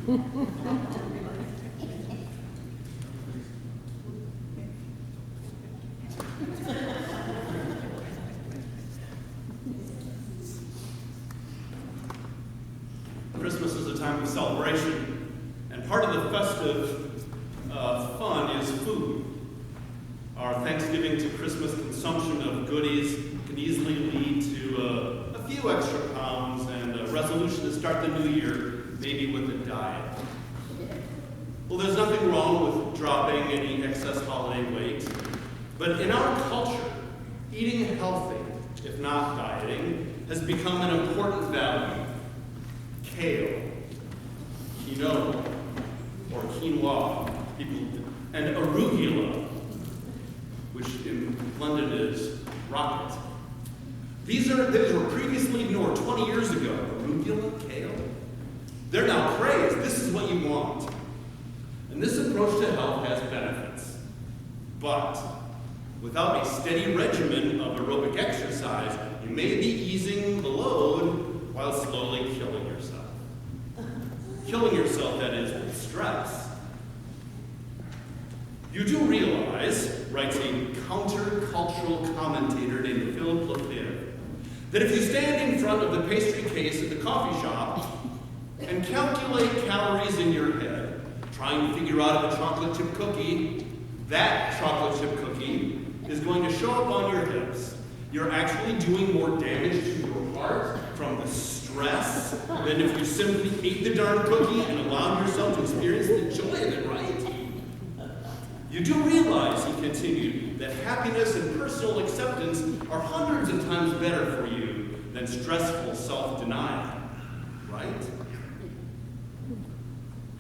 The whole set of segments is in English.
Christmas is a time of celebration, and part of the festive fun is food. Our Thanksgiving to Christmas consumption of goodies can easily lead to a few extra pounds and a resolution to start the new year, maybe with a diet. Well, there's nothing wrong with dropping any excess holiday weight, but in our culture, eating healthy, if not dieting, has become an important value. Kale, quinoa, or quinoa, and arugula, which in London is rocket. These were previously ignored 20 years ago. Arugula, kale, they're now praised. This is what you want. And this approach to health has benefits. But without a steady regimen of aerobic exercise, you may be easing the load while slowly killing yourself. Killing yourself, that is, with stress. You do realize, writes a countercultural commentator named Philip Lefebvre, that if you stand in front of the pastry case at the coffee shop and calculate calories in your head, trying to figure out if a chocolate chip cookie, that chocolate chip cookie, is going to show up on your hips, you're actually doing more damage to your heart from the stress than if you simply ate the darn cookie and allowed yourself to experience the joy of it, right? You do realize, he continued, that happiness and personal acceptance are hundreds of times better for you than stressful self-denial, right?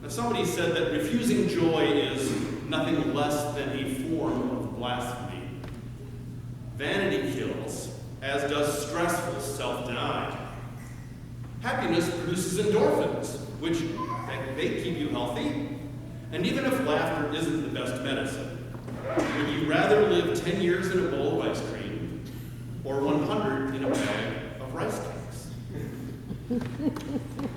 Now, somebody said that refusing joy is nothing less than a form of blasphemy. Vanity kills, as does stressful self-denial. Happiness produces endorphins, which they keep you healthy. And even if laughter isn't the best medicine, would you rather live 10 years in a bowl of ice cream or 100 in a bag of rice cakes?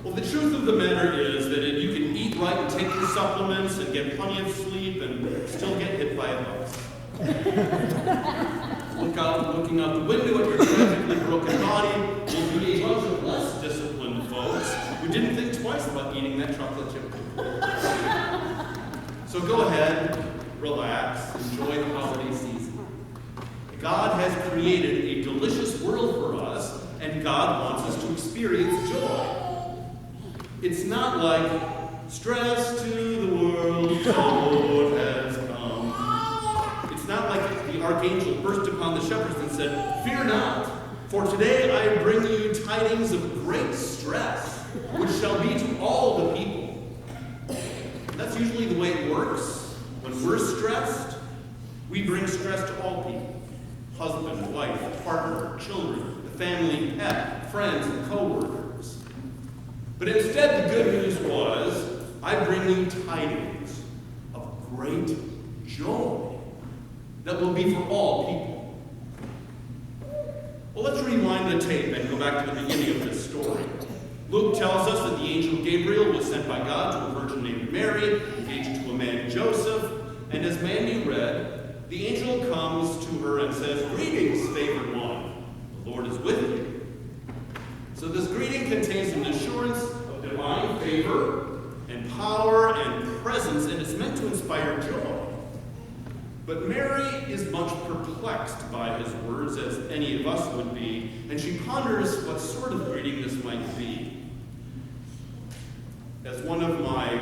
Well, the truth of the matter is that you can eat right and take your supplements and get plenty of sleep and still get hit by a bus. Looking out the window at your tragically broken body will be a bunch of less disciplined folks who didn't think twice about eating that chocolate chip cookie. So go ahead, relax, enjoy the holiday season. God has created a delicious world for us, and God wants us to experience joy. It's not like stress to the world, the Lord has come. It's not like the archangel burst upon the shepherds and said, "Fear not, for today I bring you tidings of great stress, which shall be to all the people." That's usually the way it works. When we're stressed, we bring stress to all people. Husband, wife, partner, children, the family, pet, friends, and co-workers. But instead, the good news was, I bring you tidings of great joy that will be for all people. Well, let's rewind the tape and go back to the beginning of this story. Luke tells us that the angel Gabriel was sent by God to a virgin named Mary, engaged to a man Joseph, and as Mandy read, the angel comes to her and says, "Greetings, favored one, the Lord is with you." So this greeting contains an assurance of divine favor and power and presence, and it's meant to inspire joy. But Mary is much perplexed by his words, as any of us would be, and she ponders what sort of greeting this might be. As one of my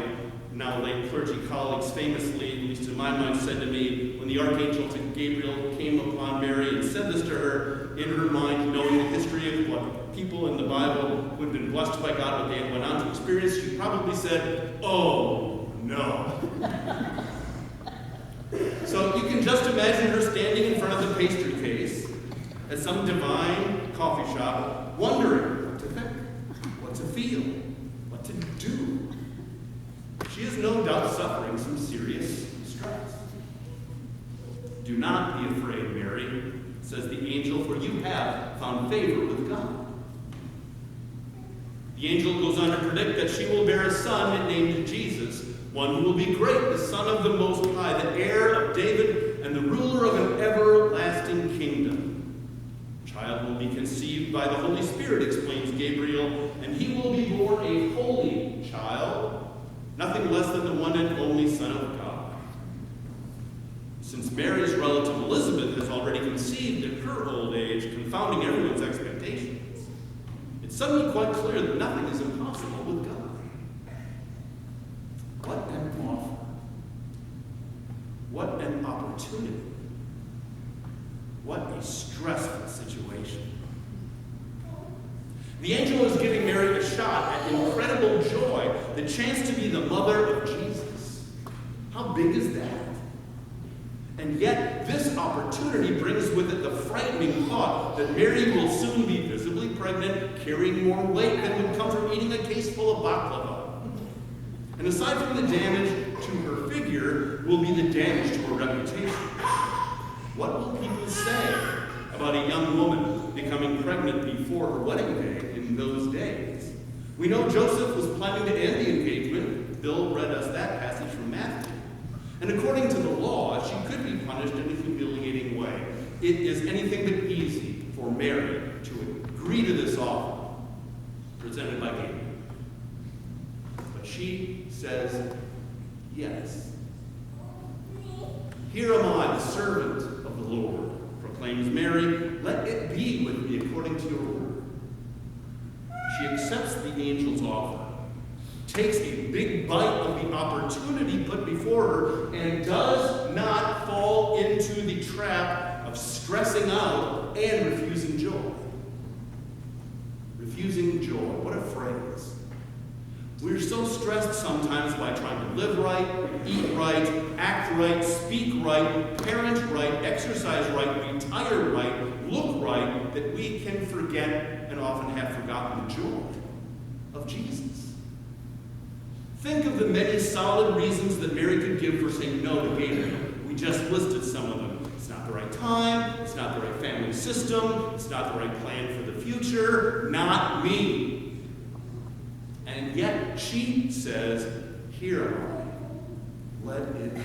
now late clergy colleagues famously, at least in my mind, said to me, when the archangel Gabriel came upon Mary and said this to her, in her mind, knowing the history of what people in the Bible who had been blessed by God, what they had went on to experience, she probably said, "Oh, no." So you can just imagine her standing in front of the pastry case at some divine coffee shop, wondering what to think, what to feel, what to do. She is no doubt suffering some serious stress. "Do not be afraid, Mary," says the angel, "for you have found favor with God." The angel goes on to predict that she will bear a son named Jesus, one who will be great, the Son of the Most High, the heir of David, and the ruler of an everlasting kingdom. The child will be conceived by the Holy Spirit, explains Gabriel, and he will be born a holy child, nothing less than the one and only Son of God. Since Mary's relative Elizabeth has already conceived in her old age, confounding everyone's expectations, it's suddenly quite clear that nothing is impossible with God. What an offer. What an opportunity. What a stressful situation. The angel is giving Mary a shot at incredible joy, the chance to be the mother of Jesus. How big is that? And yet, this opportunity brings with it the frightening thought that Mary will soon be visibly pregnant, carrying more weight than would come from eating a case full of baklava. And aside from the damage to her figure, will be the damage to her reputation. What will people say about a young woman becoming pregnant before her wedding day in those days? We know Joseph was planning to end the engagement. Bill read us that passage from Matthew. And according to the law, she could be punished in a humiliating way. It is anything but easy for Mary to agree to this offer presented by Gabriel. But she says, yes. Here am I, the servant of the Lord, proclaims Mary. Let it be with me according to your word. She accepts the angel's offer, takes a big bite of the opportunity put before her, and does not fall into the trap of stressing out and refusing joy. Refusing joy. What a phrase. We're so stressed sometimes by trying to live right, eat right, act right, speak right, parent right, exercise right, retire right, look right, that we can forget and often have forgotten the joy of Jesus. Think of the many solid reasons that Mary could give for saying no to Gabriel. We just listed some of them. It's not the right time, it's not the right family system, it's not the right plan for the future, not me. And yet she says, here am I, let it be.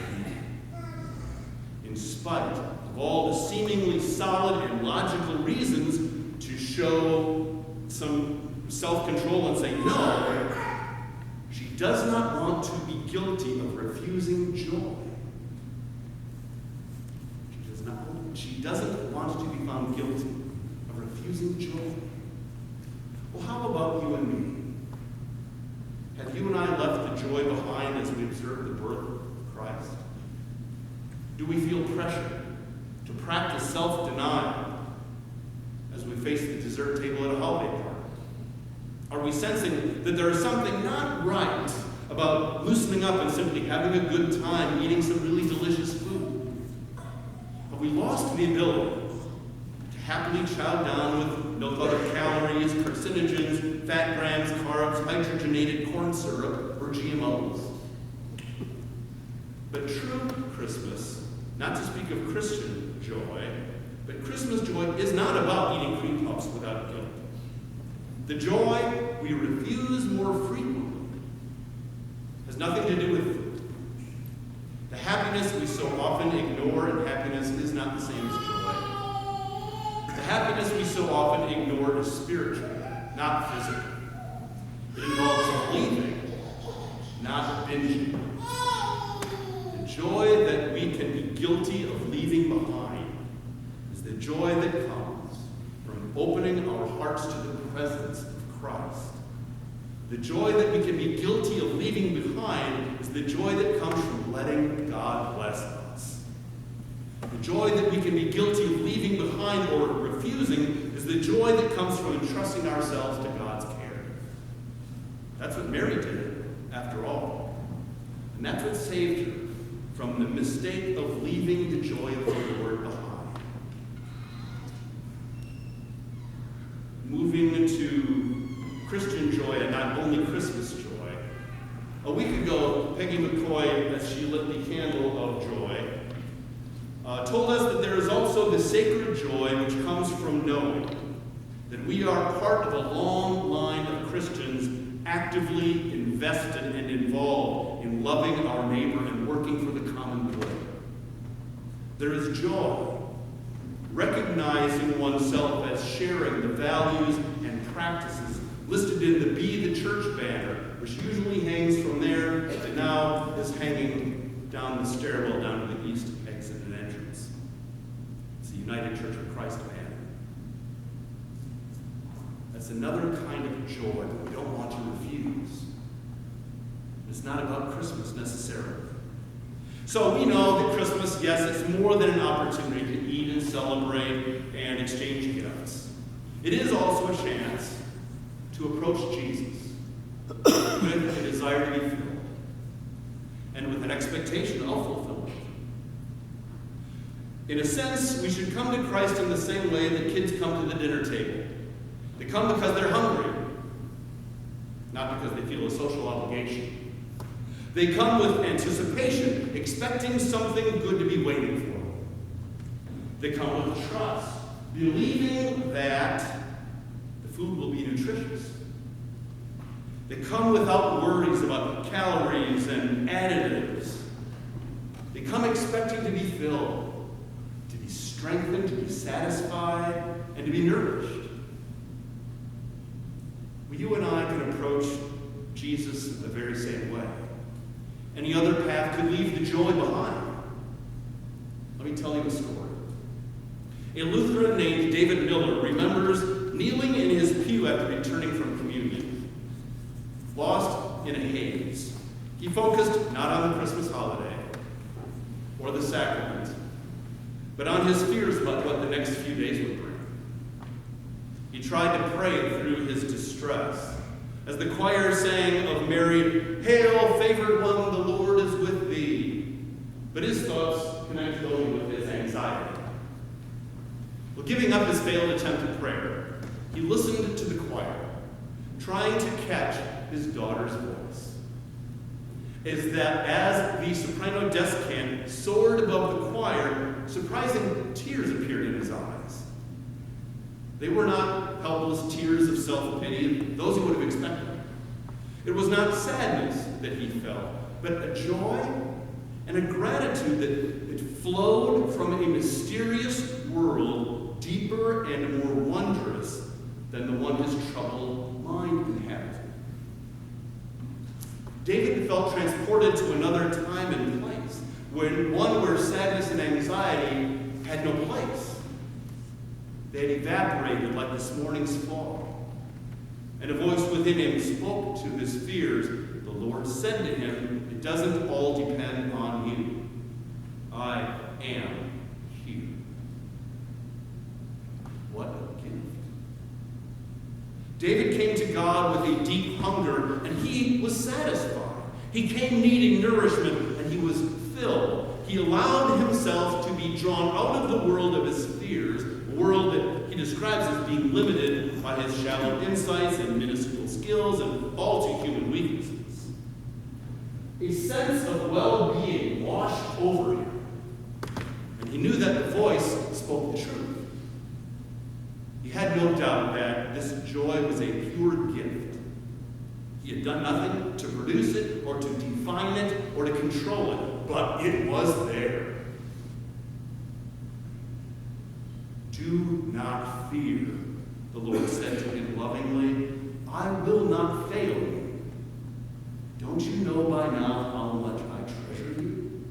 In spite of all the seemingly solid and logical reasons to show some self-control and say no, she does not want to be guilty of refusing joy. She doesn't want to be found guilty of refusing joy. Well, how about you and me? Have you and I left the joy behind as we observe the birth of Christ? Do we feel pressure to practice self-denial as we face the dessert table at a holiday party? Are we sensing that there is something not right about loosening up and simply having a good time eating some really delicious food? Have we lost the ability to happily chow down with no thought of calories, carcinogens, fat grams, carbs, hydrogenated corn syrup, or GMOs? But true Christmas, not to speak of Christian joy, but Christmas joy is not about eating cream puffs without guilt. The joy we refuse more frequently has nothing to do with food. The happiness we so often ignore, and happiness is not the same as joy. The happiness we so often ignore is spiritual, not physical. It involves believing, not binging. The joy that we can be guilty of leaving behind is the joy that comes from opening our hearts to the presence of Christ. The joy that we can be guilty of leaving behind is the joy that comes from letting God bless us. The joy that we can be guilty of leaving behind or refusing is the joy that comes from entrusting ourselves to God's care. That's what Mary did, after all. And that's what saved her from the mistake of leaving the joy of the Lord behind. Moving into Christian joy and not only Christmas joy. A week ago, Peggy McCoy, as she lit the candle of joy, told us that there is also the sacred joy which comes from knowing that we are part of a long line of Christians actively invested and involved in loving our neighbor and working for the common good. There is joy, recognizing oneself as sharing the values and practices listed in the Be the Church banner, which usually hangs from there to now is hanging down the stairwell down to the east exit and entrance. It's the United Church of Christ banner. That's another kind of joy that we don't want to refuse. It's not about Christmas necessarily. So we know that Christmas, yes, it's more than an opportunity to eat and celebrate and exchange gifts. It is also a chance to approach Jesus with a desire to be filled and with an expectation of fulfillment. In a sense, we should come to Christ in the same way that kids come to the dinner table. They come because they're hungry, not because they feel a social obligation. They come with anticipation, expecting something good to be waiting for them. They come with trust, believing that the food will be nutritious. They come without worries about calories and additives. They come expecting to be filled, to be strengthened, to be satisfied, and to be nourished. Well, you and I can approach Jesus in the very same way. Any other path could leave the joy behind. Let me tell you a story. A Lutheran named David Miller remembers kneeling in his pew after returning from communion. Lost in a haze, he focused not on the Christmas holiday or the sacrament, but on his fears about what the next few days would bring. He tried to pray through his distress, as the choir sang of Mary, "Hail, favored one, the Lord is with thee." But his thoughts connected only with his anxiety. Well, giving up his failed attempt at prayer, he listened to the choir, trying to catch his daughter's voice. Is that as the soprano descant soared above the choir, surprising tears appeared in his eyes. They were not helpless tears of self-pity, those he would have expected. It was not sadness that he felt, but a joy and a gratitude that flowed from a mysterious world deeper and more wondrous than the one his troubled mind inhabited. David felt transported to another time and place, one where sadness and anxiety had no place. They had evaporated like this morning's fog. And a voice within him spoke to his fears. The Lord said to him, "It doesn't all depend on you. I am here." What a gift. David came to God with a deep hunger, and he was satisfied. He came needing nourishment, and he was filled. He allowed himself to be drawn out of the world of his fears, a world that he describes as being limited by his shallow insights and minuscule skills and all too human weaknesses. A sense of well-being washed over him, and he knew that the voice spoke the truth. He had no doubt that this joy was a pure gift. He had done nothing to produce it or to define it or to control it, but it was there. "Do not fear," the Lord said to him lovingly. "I will not fail you. Don't you know by now how much I treasure you?"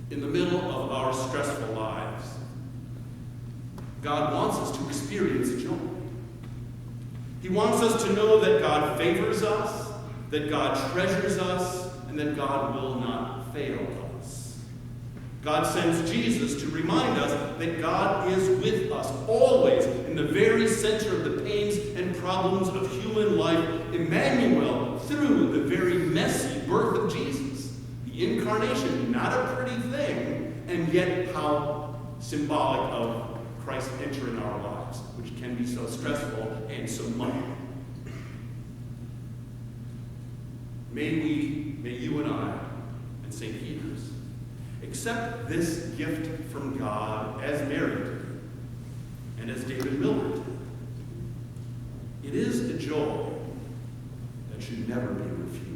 In the middle of our stressful lives, God wants us to experience joy. He wants us to know that God favors us, that God treasures us, and that God will not fail us. God sends Jesus to remind us that God is with us always in the very center of the pains and problems of human life. Emmanuel, through the very messy birth of Jesus. The incarnation, not a pretty thing, and yet how symbolic of Christ entering our lives, which can be so stressful and so muddy. May you and I, and St. Peter's, accept this gift from God as Mary did, and as David Miller did. It is a joy that should never be refused.